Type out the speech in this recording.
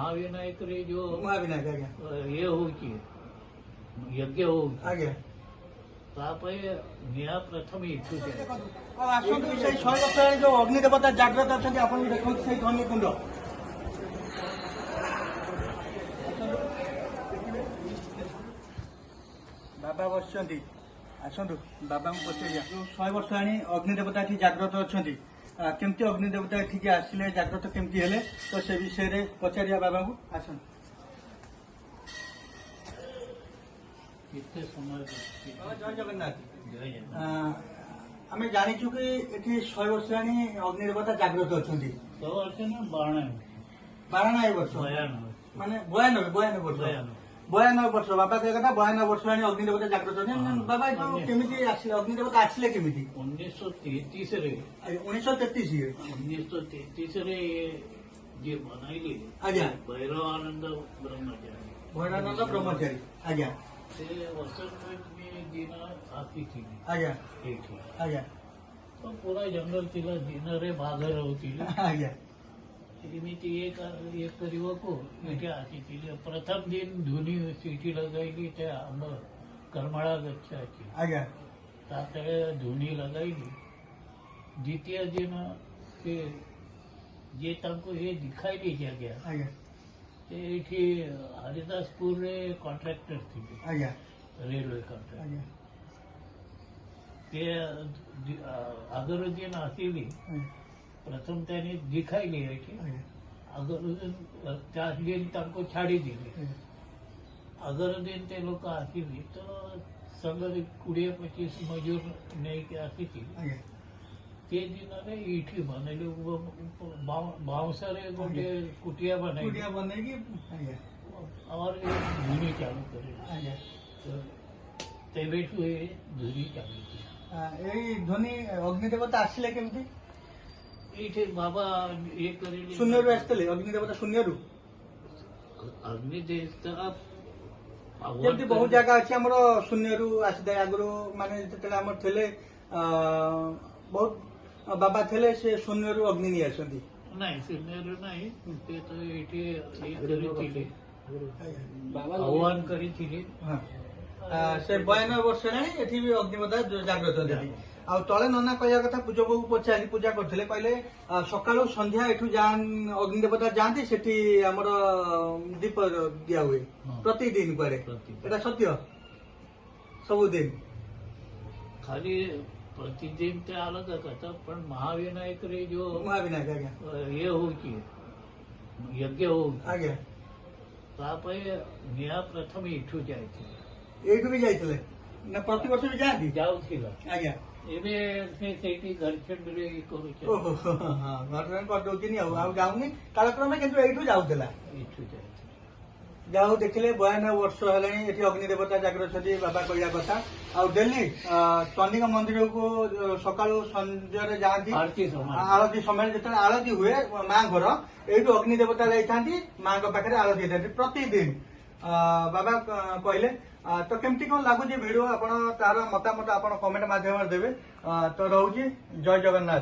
महाविनायक रे जो महाविनायक आज्ञा ये होची यज्ञ होची आज्ञा निया प्रथम इच्छुक आसतु से 100 वर्ष हेलाଣି जो अग्नि देवता जाग्रत अच्छा आप देखो से धन्य कुंड बाबा बस आसतु बाबा को पचारिया 100 वर्ष हेलाଣି अग्नि देवता ये जाग्रत अच्छा केमती अग्नि देवता ये आसिले जाग्रत केमती हेले तो से विषय में पचारिया बाबा को आसतु कितने समय जय जगन्नाथ आम जाचु कि ये 100 वर्ष हेलाଣି अग्नि देवता जाग्रत अच्छा तो वर्ष ना 92 वर्ष माने 92 वर्ष 92 वर्ष बाबा कह कथा 92 वर्ष हेलाଣି अग्नि देवता जाग्रत अच्छा बाबा जो केमिति आसिले अग्नि देवता आसिले केमिति 1933 रे 1933 रे ये बनाइले आज्ञा भैरवानंद ब्रह्मचारी भैरवानंद ब्रह्मचारी आज्ञा से वसंत में दिन आती थी आज्ञा ठीक है आज्ञा तो पूरा जंगल तिला दिन रे भागर होती आज्ञा एमिति एक को इथे आती थी प्रथम दिन धुनी सिटी लगाई त्या आम करमाळा गच्छाची आज्ञा तातळे धुनी लगाई द्वितीय दिन के जे तांको ये दिखाई दी जगह आज्ञा ये हरिदासपुर रे कॉन्ट्रैक्टर थी आज्ञा रेलवे कॉन्ट्रैक्टर आज्ञा ते अगरुद्दीन आसिली प्रथम त्याने दिखाई अगरुद्दीन त्या दिन तांको छाड़ी दिली अगरुद्दीन ते लोक आसिली तो संग 20-25 मजूर नहीं के आसी थी ते दिन रे ईठी बनेली बाउंसरे गोटे कुटिया बनेगी और धुनी चालू करे ते बेटू ये धुनी चालू यही ध्वनि अग्नि देवता आसिले केमती ये बाबा ये करेली शून्यरू आसते अग्नि देवता शून्यरू अग्नि देवता जमी बहुत जगह अच्छी आम शून्यरू आसी आगु माने आम थे बहुत बाबा थे से शून्यरू अग्नि नहीं आसती नहीं शून्यरू नहीं ते तो ये आह्वान करी से 92 वर्ष हेलाଣି भी अग्निदेवता जाग्रत होती आ तले नना कहया कथा पूजा को पचारि पूजा करथिले कहले सकाळु संध्या एठु जान अग्निदेवता जानती सेठी हमर दीप दिया हुए प्रतिदिन करे एटा सत्य सब दिन खाली प्रतिदिन ते अलग कथा पण महाविनायक रे जो महाविनायक आज्ञा ये होची यज्ञ हो आज्ञा तापय निया प्रथम इठु जायथि एठु भी जाइतले ना प्रति वर्ष भी जाती जाउथिला आज्ञा एबे से सेठी घरछंड रे करू छ ओहो हां घरछंड कर दोची नहीं आ जाउनी कालक्रम में किंतु एठु जाउतला इठु जायथि जाऊ देखिले 92 वर्ष हेलाଣି एठी अग्निदेवता जाग्रत छथि बाबा कहया कथा आ दिल्ली चंडिका मंदिर को सकाळु संजय जाती आरती समय जते आरती हुए मां घर एठु अग्निदेवता जाइथांती मां को पाखरे आरती देथि प्रतिदिन बाबा कहले तो केमती कौन लगुच भिडियो आपण तार मतामत आपण कमेंट माध्यम देवे तो रहउची जय जगन्नाथ।